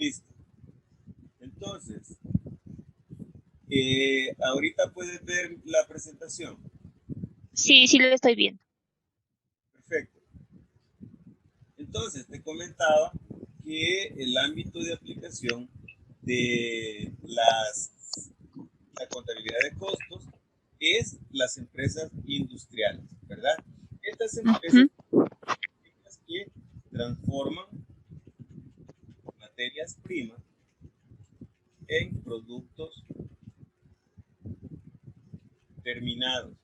Listo. Entonces, ahorita puedes ver la presentación. Sí, sí lo estoy viendo. Perfecto. Entonces, te comentaba que el ámbito de aplicación de la contabilidad de costos es las empresas industriales, ¿verdad? Estas empresas Ujú. que transforman materias primas en productos terminados.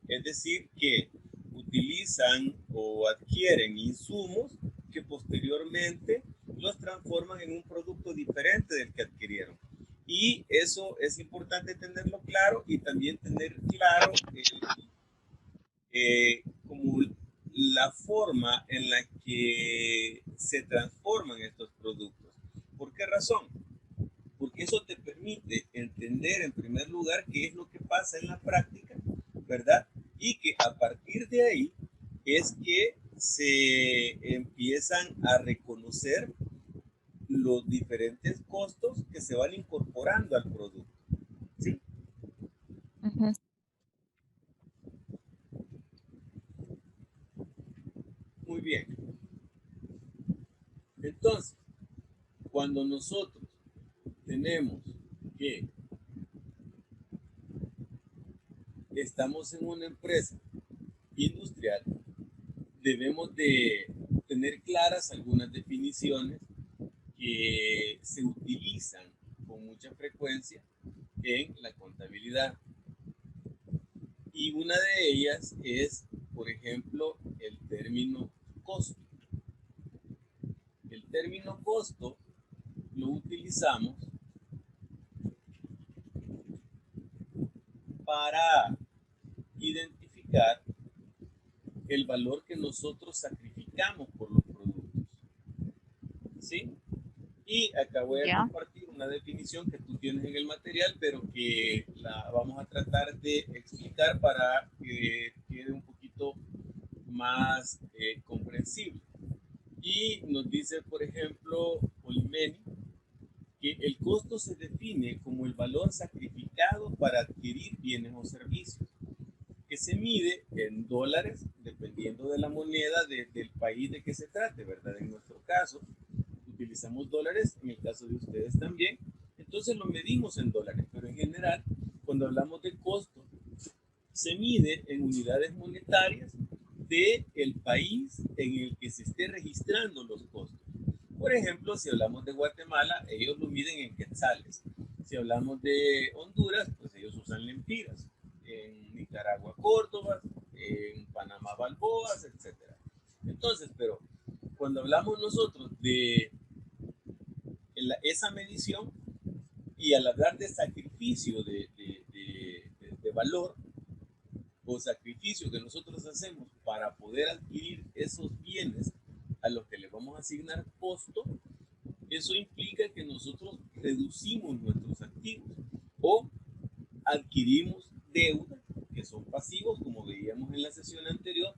Es decir, que utilizan o adquieren insumos que posteriormente los transforman en un producto diferente del que adquirieron. Y eso es importante tenerlo claro y también tener claro como la forma en la que se transforman estos productos. ¿Por qué razón? Porque eso te permite entender en primer lugar qué es lo que pasa en la práctica, ¿verdad? Y que a partir de ahí es que se empiezan a reconocer los diferentes costos que se van incorporando al producto, ¿sí? Ujú. Muy bien. Entonces, cuando nosotros tenemos que estamos en una empresa industrial, debemos de tener claras algunas definiciones que se utilizan con mucha frecuencia en la contabilidad. Y una de ellas es, por ejemplo, el término costo. El término costo lo utilizamos para identificar el valor que nosotros sacrificamos por los productos, ¿sí? Y acá voy a Ya. compartir una definición que tú tienes en el material, pero que la vamos a tratar de explicar para que quede un poquito más comprensible. Y nos dice, por ejemplo, Olimeni, que el costo se define como el valor sacrificado para adquirir bienes o servicios, que se mide en dólares, dependiendo de la moneda del país de que se trate, ¿verdad? En nuestro caso, utilizamos dólares, en el caso de ustedes también, entonces lo medimos en dólares, pero en general, cuando hablamos de costo, se mide en unidades monetarias del país en el que se esté registrando los costos. Por ejemplo, si hablamos de Guatemala, ellos lo miden en quetzales. Si hablamos de Honduras, pues ellos usan lempiras. En Nicaragua, córdobas, en Panamá, balboas, etcétera. Entonces, pero cuando hablamos nosotros de esa medición y al hablar de sacrificio de valor o sacrificio que nosotros hacemos para poder adquirir esos bienes a los que le vamos a asignar costo, eso implica que nosotros reducimos nuestros activos o adquirimos deuda, que son pasivos, como veíamos en la sesión anterior,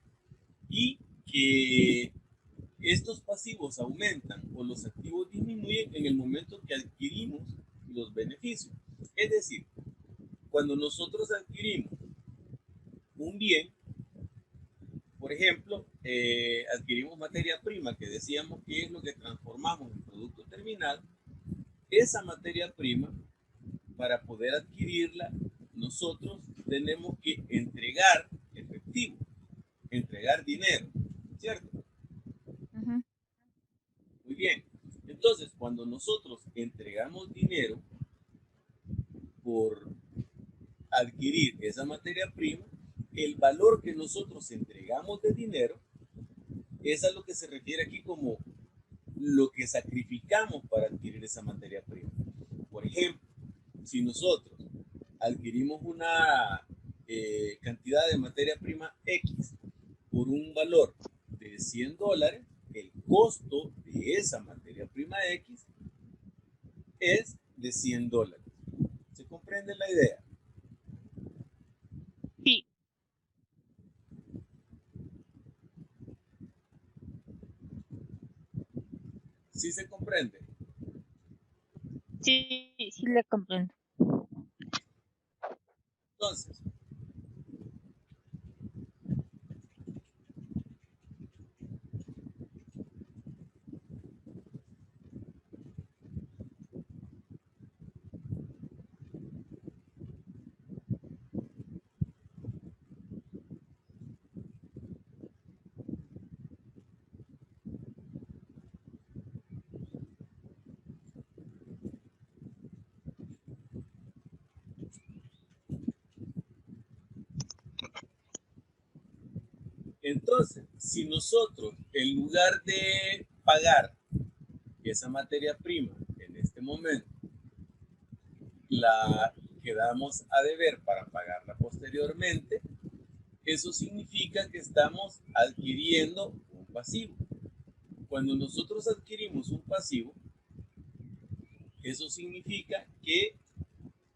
y que estos pasivos aumentan o los activos disminuyen en el momento que adquirimos los beneficios. Es decir, cuando nosotros adquirimos un bien, por ejemplo, adquirimos materia prima, que decíamos que es lo que transformamos en producto terminal, esa materia prima, para poder adquirirla, nosotros tenemos que entregar efectivo, entregar dinero, ¿cierto? Ujú. Muy bien. Entonces, cuando nosotros entregamos dinero por adquirir esa materia prima, el valor que nosotros entregamos de dinero es a lo que se refiere aquí como lo que sacrificamos para adquirir esa materia prima. Por ejemplo, si nosotros adquirimos una cantidad de materia prima X por un valor de $100, el costo de esa materia prima X es de $100. ¿Se comprende la idea? Sí. ¿Sí se comprende? Sí, sí le comprendo. Entonces, si nosotros, en lugar de pagar esa materia prima en este momento, la quedamos a deber para pagarla posteriormente, eso significa que estamos adquiriendo un pasivo. Cuando nosotros adquirimos un pasivo, eso significa que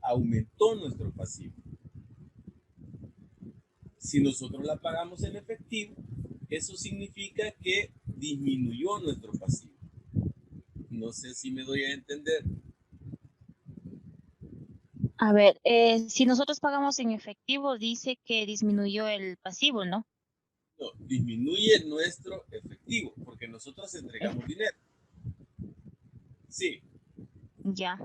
aumentó nuestro pasivo. Si nosotros la pagamos en efectivo, eso significa que disminuyó nuestro pasivo. No sé si me doy a entender. A ver, si nosotros pagamos en efectivo, dice que disminuyó el pasivo, ¿no? No, disminuye nuestro efectivo porque nosotros Eh, entregamos dinero. Sí. ya.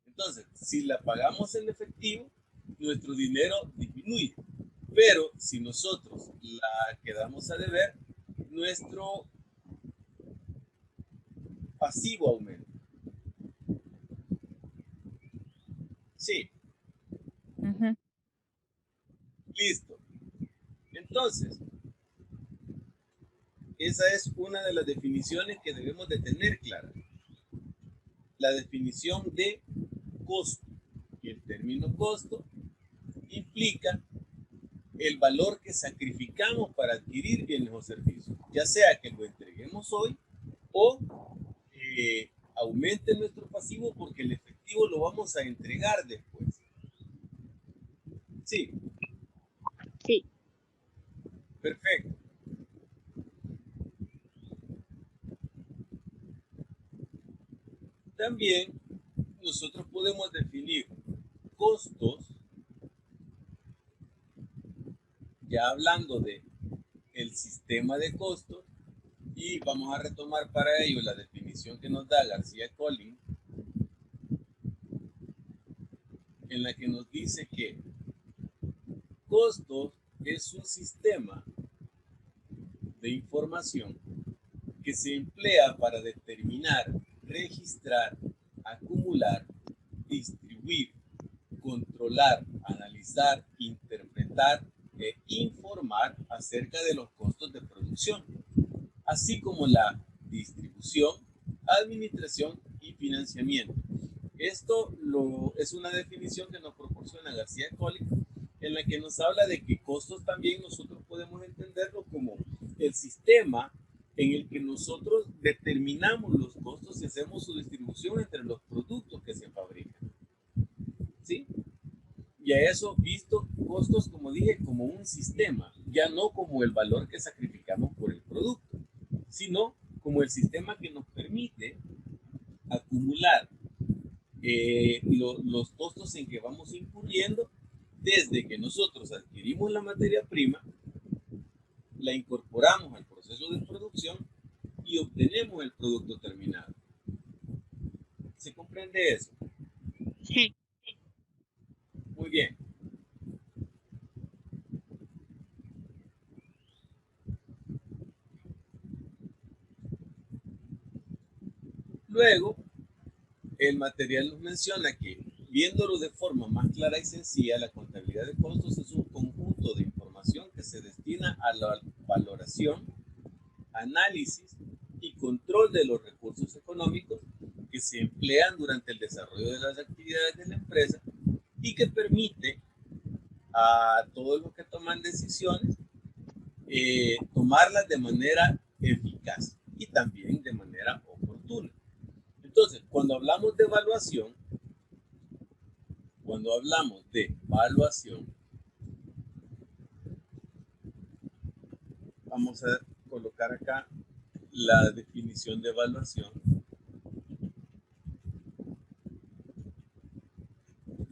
Entonces, si la pagamos en efectivo, nuestro dinero disminuye. Pero si nosotros la quedamos a deber, nuestro pasivo aumenta. Sí, Ujú. listo. Entonces, esa es una de las definiciones que debemos de tener clara. La definición de costo. Y el término costo implica el valor que sacrificamos para adquirir bienes o servicios, ya sea que lo entreguemos hoy o aumente nuestro pasivo porque el efectivo lo vamos a entregar después. Sí, Sí. perfecto. También nosotros podemos definir costos, ya hablando de el sistema de costos, y vamos a retomar para ello la definición que nos da García Collin, en la que nos dice que costos es un sistema de información que se emplea para determinar, registrar, acumular, distribuir, controlar, analizar, interpretar e informar acerca de los costos de producción, así como la distribución, administración y financiamiento. Es una definición que nos proporciona García Collin, en la que nos habla de que costos también nosotros podemos entenderlo como el sistema en el que nosotros determinamos los costos y hacemos su distribución entre los productos que se fabrican. ¿Sí? Y a eso visto costos, como dije, como un sistema, ya no como el valor que sacrificamos por el producto, sino como el sistema que nos permite acumular los costos en que vamos incurriendo desde que nosotros adquirimos la materia prima, la incorporamos al proceso de producción y obtenemos el producto terminado. ¿Se comprende eso? Sí. Muy bien. Luego, el material nos menciona que, viéndolo de forma más clara y sencilla, la contabilidad de costos es un conjunto de información que se destina a la valoración, análisis y control de los recursos económicos que se emplean durante el desarrollo de las actividades de la empresa y que permite a todos los que toman decisiones tomarlas de manera eficaz y también de manera oportuna. Entonces, cuando hablamos de evaluación, vamos a colocar acá la definición de evaluación.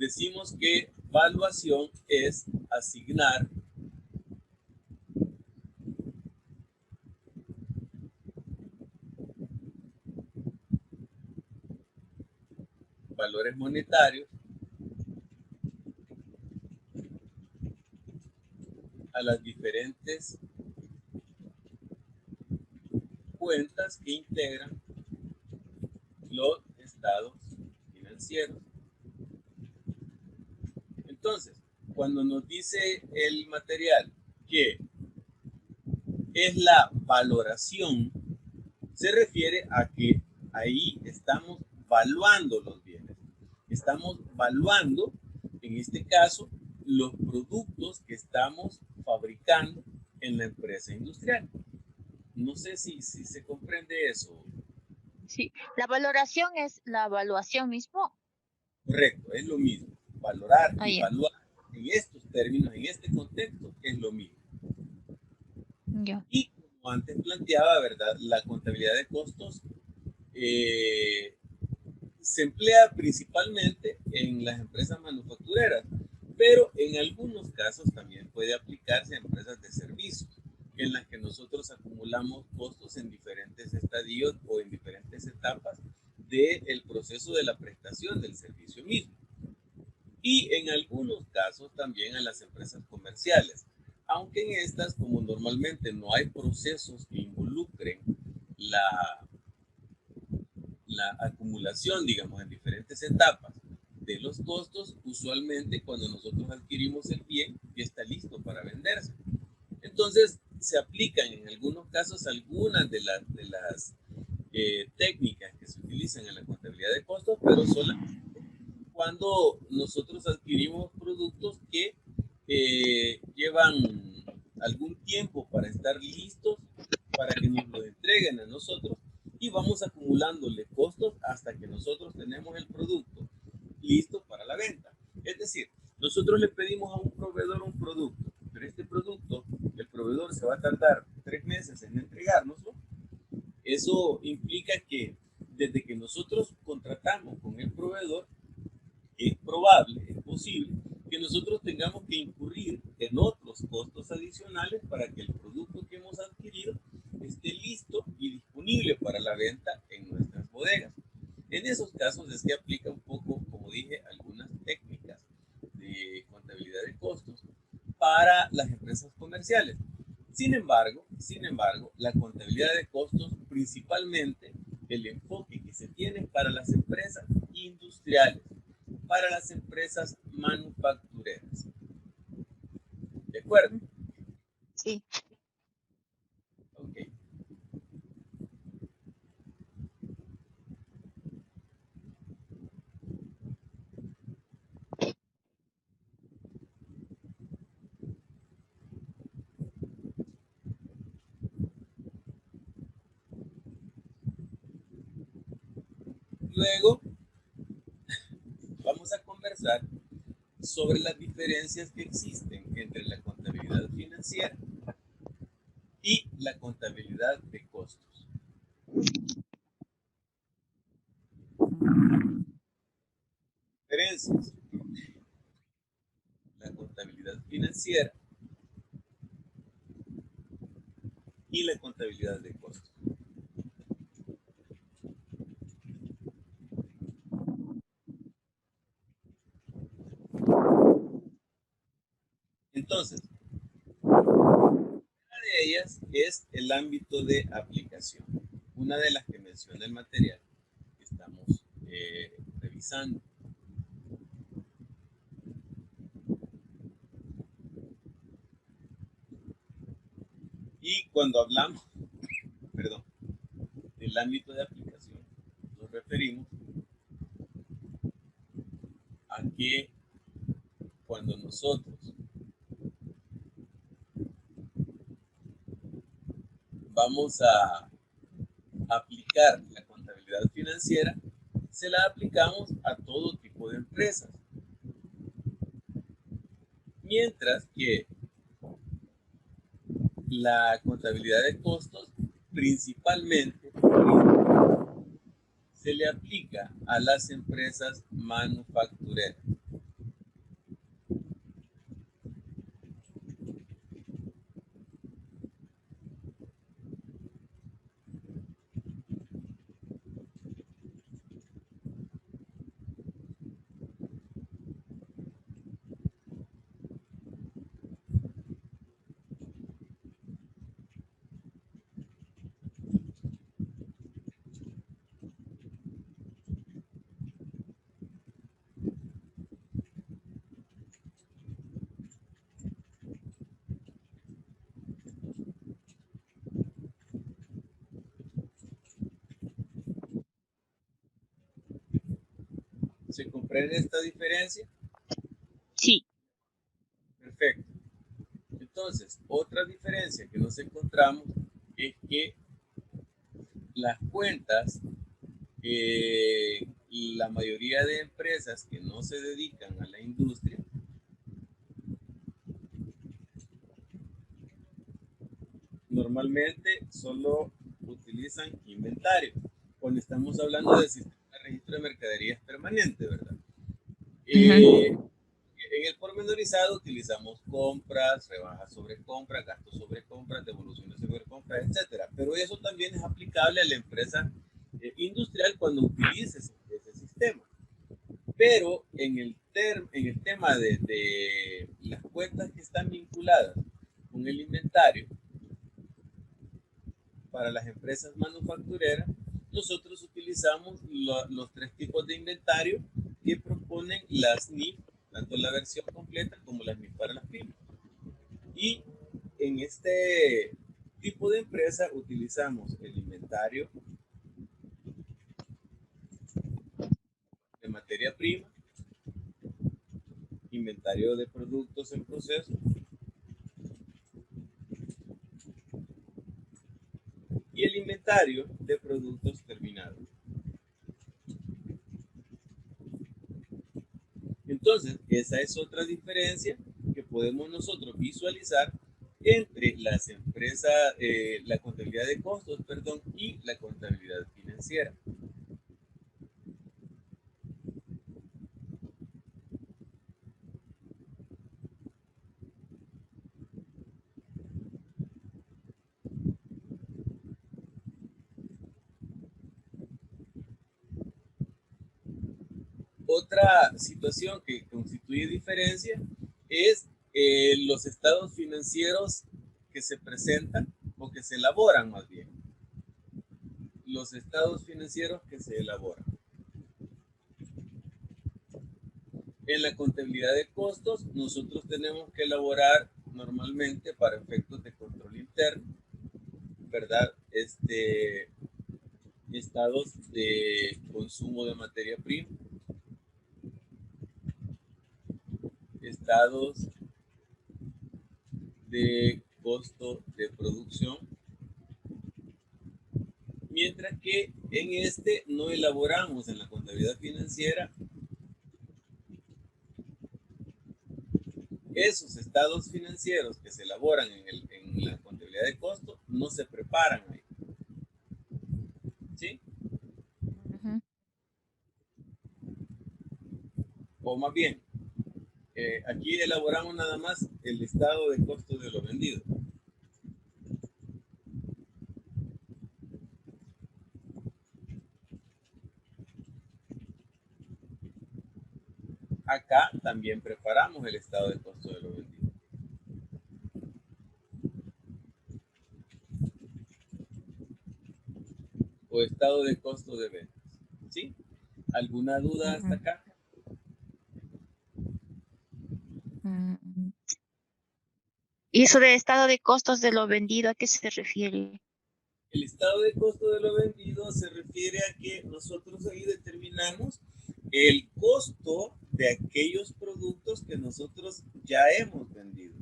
decimos que valuación es asignar valores monetarios a las diferentes cuentas que integran los estados financieros. Entonces, cuando nos dice el material que es la valoración, se refiere a que ahí estamos valuando los bienes. Estamos valuando, en este caso, los productos que estamos fabricando en la empresa industrial. No sé si se comprende eso. Sí, la valoración es la evaluación mismo. Correcto, es lo mismo. Valorar y Ya. evaluar en estos términos, en este contexto, es lo mismo. Ya. Y como antes planteaba, ¿verdad? La contabilidad de costos se emplea principalmente en las empresas manufactureras, pero en algunos casos también puede aplicarse a empresas de servicios, en las que nosotros acumulamos costos en diferentes estadios o en diferentes etapas del proceso de la prestación del servicio mismo. Y en algunos casos también a las empresas comerciales, aunque en estas, como normalmente no hay procesos que involucren la acumulación, digamos, en diferentes etapas de los costos, usualmente cuando nosotros adquirimos el bien, ya está listo para venderse. Entonces, se aplican en algunos casos algunas de las técnicas que se utilizan en la contabilidad de costos, pero solamente cuando nosotros adquirimos productos que llevan algún tiempo para estar listos, para que nos lo entreguen a nosotros, y vamos acumulándole costos hasta que nosotros tenemos el producto listo para la venta. Es decir, nosotros le pedimos a un proveedor un producto, pero este producto, el proveedor se va a tardar 3 meses en entregárnoslo. Eso implica que desde que nosotros contratamos con el proveedor, es probable, es posible, que nosotros tengamos que incurrir en otros costos adicionales para que el producto que hemos adquirido esté listo y disponible para la venta en nuestras bodegas. En esos casos es que aplica un poco, como dije, algunas técnicas de contabilidad de costos para las empresas comerciales. Sin embargo, la contabilidad de costos, principalmente el enfoque que se tiene para las empresas industriales, para las empresas manufactureras. ¿De acuerdo? Sí. Ok. Luego vamos a conversar sobre las diferencias que existen entre la contabilidad financiera y la contabilidad de costos. Diferencias. La contabilidad financiera y la contabilidad de costos. Entonces, una de ellas es el ámbito de aplicación, una de las que menciona el material que estamos revisando. Y cuando hablamos, perdón, del ámbito de aplicación, nos referimos a que cuando nosotros vamos a aplicar la contabilidad financiera, se la aplicamos a todo tipo de empresas. Mientras que la contabilidad de costos principalmente se le aplica a las empresas manufactureras. ¿Se comprende esta diferencia? Sí. Perfecto. Entonces, otra diferencia que nos encontramos es que las cuentas, la mayoría de empresas que no se dedican a la industria, normalmente solo utilizan inventario. Cuando estamos hablando del sistema de registro de mercaderías permanente, ¿verdad? Ujú. En el pormenorizado utilizamos compras, rebajas sobre compras, gastos sobre compras, devoluciones sobre compras, etcétera. Pero eso también es aplicable a la empresa industrial cuando utilice ese sistema. Pero en el tema de las cuentas que están vinculadas con el inventario, para las empresas manufactureras, nosotros utilizamos los tres tipos de inventario que proponen las NIF, tanto la versión completa como las NIF para las pymes. Y en este tipo de empresa utilizamos el inventario de materia prima, inventario de productos en proceso y el inventario de productos terminados. Entonces, esa es otra diferencia que podemos nosotros visualizar entre las empresas, la contabilidad de costos, perdón, y la contabilidad financiera. Otra situación que constituye diferencia es los estados financieros que se presentan o que se elaboran más bien. Los estados financieros que se elaboran. En la contabilidad de costos, nosotros tenemos que elaborar normalmente para efectos de control interno, ¿verdad? Estados de consumo de materia prima, estados de costo de producción, mientras que en este no elaboramos en la contabilidad financiera esos estados financieros que se elaboran en la contabilidad de costo, no se preparan ahí, ¿sí? Ujú. O más bien, aquí elaboramos nada más el estado de costo de lo vendido. Acá también preparamos el estado de costo de lo vendido. O estado de costo de ventas. ¿Sí? ¿Alguna duda hasta Ujú. acá? Mm. ¿Y eso de estado de costos de lo vendido, a qué se refiere? El estado de costo de lo vendido se refiere a que nosotros ahí determinamos el costo de aquellos productos que nosotros ya hemos vendido.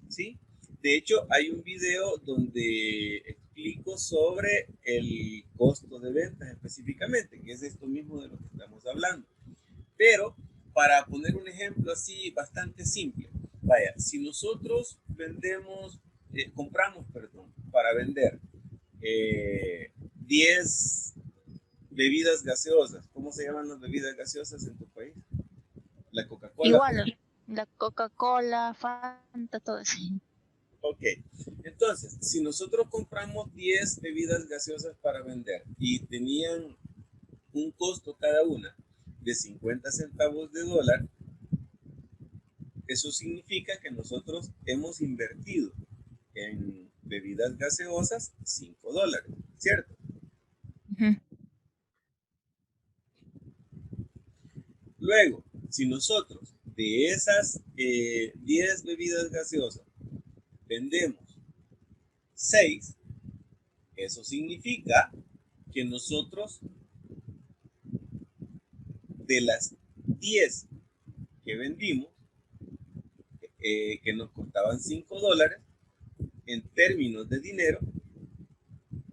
¿Sí? De hecho, hay un video donde explico sobre el costo de ventas específicamente, que es esto mismo de lo que estamos hablando. Pero para poner un ejemplo así bastante simple, vaya, si nosotros compramos, perdón, para vender 10 bebidas gaseosas, ¿cómo se llaman las bebidas gaseosas en tu país? La Coca-Cola, por Igual, ejemplo. la Coca-Cola, Fanta, todo eso. Ok, entonces, si nosotros compramos 10 bebidas gaseosas para vender y tenían un costo cada una de 50 centavos de dólar, eso significa que nosotros hemos invertido en bebidas gaseosas $5, ¿cierto? Ujú. Luego, si nosotros de esas 10 bebidas gaseosas vendemos 6, eso significa que nosotros de las 10 que vendimos, que nos costaban $5, en términos de dinero,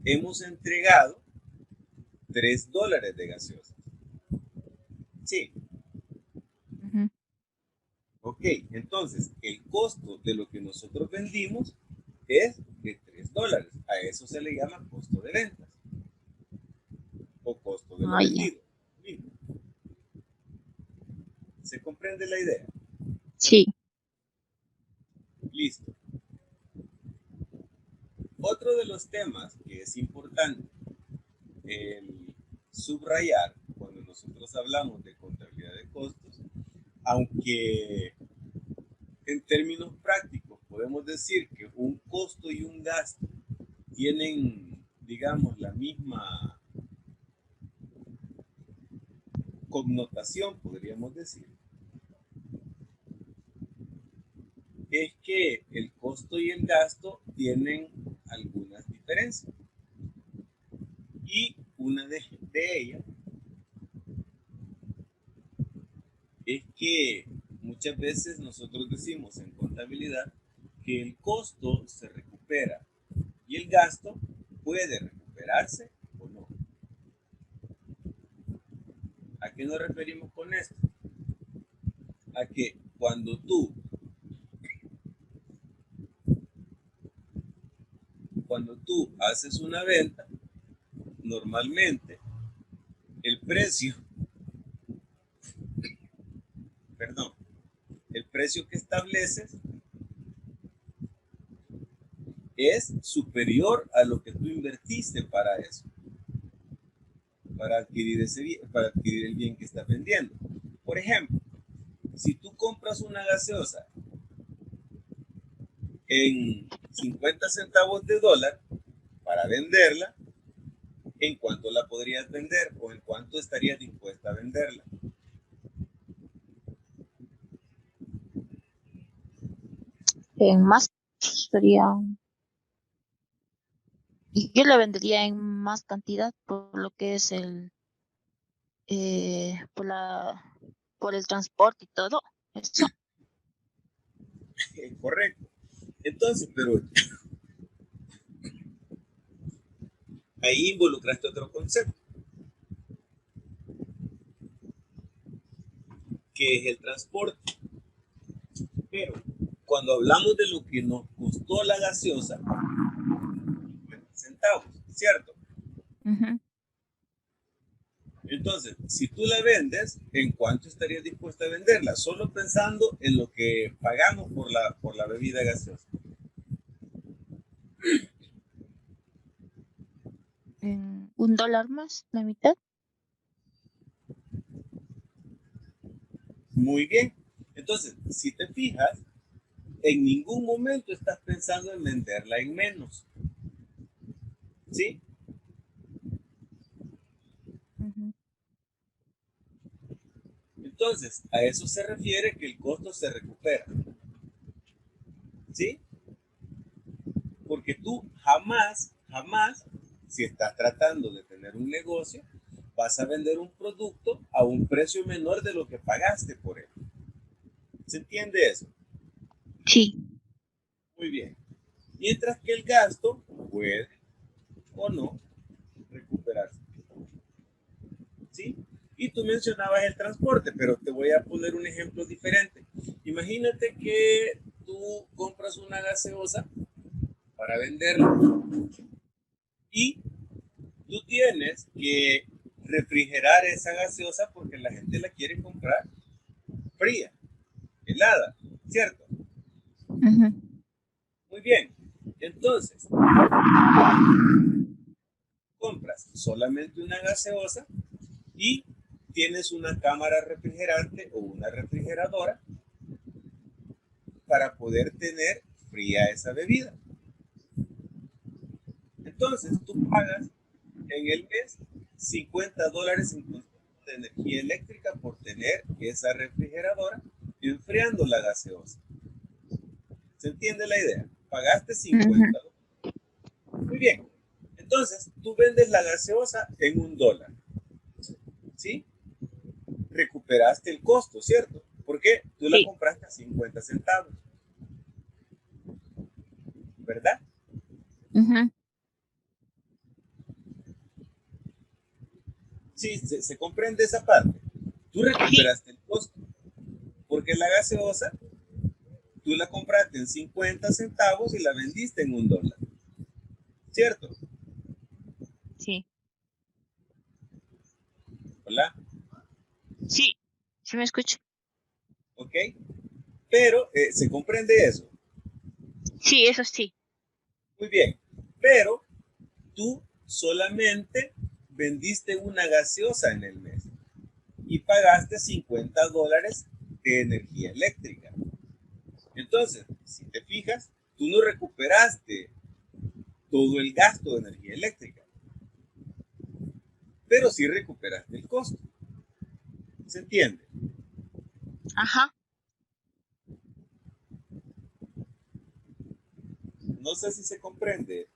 hemos entregado $3 de gaseosa. Sí. Ok, entonces el costo de lo que nosotros vendimos es de $3. A eso se le llama costo de ventas o costo de lo vendido. ¿Se comprende la idea? Sí. Listo. Otro de los temas que es importante el subrayar cuando nosotros hablamos de contabilidad de costos, aunque en términos prácticos podemos decir que un costo y un gasto tienen, digamos, la misma connotación, podríamos decir, es que el costo y el gasto tienen algunas diferencias. Y una de ellas es que muchas veces nosotros decimos en contabilidad que el costo se recupera y el gasto puede recuperarse o no. ¿A qué nos referimos con esto? A que cuando tú haces una venta, normalmente el precio, perdón, el precio que estableces es superior a lo que tú invertiste para eso, para adquirir el bien que estás vendiendo. Por ejemplo, si tú compras una gaseosa en 50 centavos de dólar para venderla, ¿en cuánto la podrías vender o en cuánto estarías dispuesta a venderla? En más sería. Y yo la vendería en más cantidad por lo que es por el transporte y todo eso. Correcto. Entonces, pero ahí involucraste otro concepto, que es el transporte. Pero cuando hablamos de lo que nos costó la gaseosa, 50 centavos, ¿cierto? Entonces, si tú la vendes, ¿en cuánto estarías dispuesta a venderla? Solo pensando en lo que pagamos por la bebida gaseosa. En $1 más, la mitad. Muy bien. Entonces, si te fijas, en ningún momento estás pensando en venderla en menos. ¿Sí? Entonces, a eso se refiere que el costo se recupera. ¿Sí? Porque tú jamás, si estás tratando de tener un negocio, vas a vender un producto a un precio menor de lo que pagaste por él. ¿Se entiende eso? Sí. Muy bien. Mientras que el gasto puede o no recuperarse. ¿Sí? Y tú mencionabas el transporte, pero te voy a poner un ejemplo diferente. Imagínate que tú compras una gaseosa para venderla y tú tienes que refrigerar esa gaseosa porque la gente la quiere comprar fría, helada, ¿cierto? Muy bien. Entonces, compras solamente una gaseosa y tienes una cámara refrigerante o una refrigeradora para poder tener fría esa bebida. Entonces, tú pagas en el mes $50 en consumo de energía eléctrica por tener esa refrigeradora enfriando la gaseosa. ¿Se entiende la idea? Pagaste $50. Muy bien. Entonces, tú vendes la gaseosa en $1. ¿Sí? Recuperas recuperaste el costo, ¿cierto? Porque tú la Sí. compraste a 50 centavos, ¿verdad? Ujú. Sí, se comprende esa parte. Tú Sí, recuperaste el costo, porque la gaseosa, tú la compraste en 50 centavos y la vendiste en $1, ¿cierto? sí, ¿Hola? sí. ¿Sí me escucha? ¿Ok? Pero se comprende eso. Sí, eso sí. Muy bien. Pero tú solamente vendiste una gaseosa en el mes y pagaste $50 de energía eléctrica. Entonces, si te fijas, tú no recuperaste todo el gasto de energía eléctrica, pero sí recuperaste el costo. ¿Se entiende? Ajá. No sé si se comprende.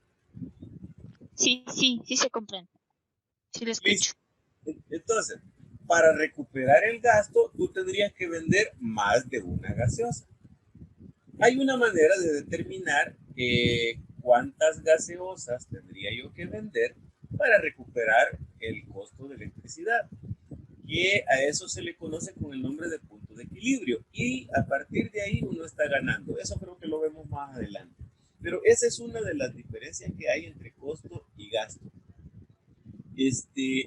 Sí, sí, sí se comprende. Sí lo Listo. escucho. Entonces, para recuperar el gasto, tú tendrías que vender más de una gaseosa. Hay una manera de determinar cuántas gaseosas tendría yo que vender para recuperar el costo de electricidad, que a eso se le conoce con el nombre de punto de equilibrio, y a partir de ahí uno está ganando. Eso creo que lo vemos más adelante. Pero esa es una de las diferencias que hay entre costo y gasto.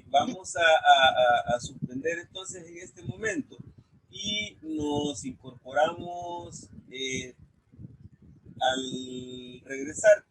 Vamos a suspender entonces en este momento y nos incorporamos al regresar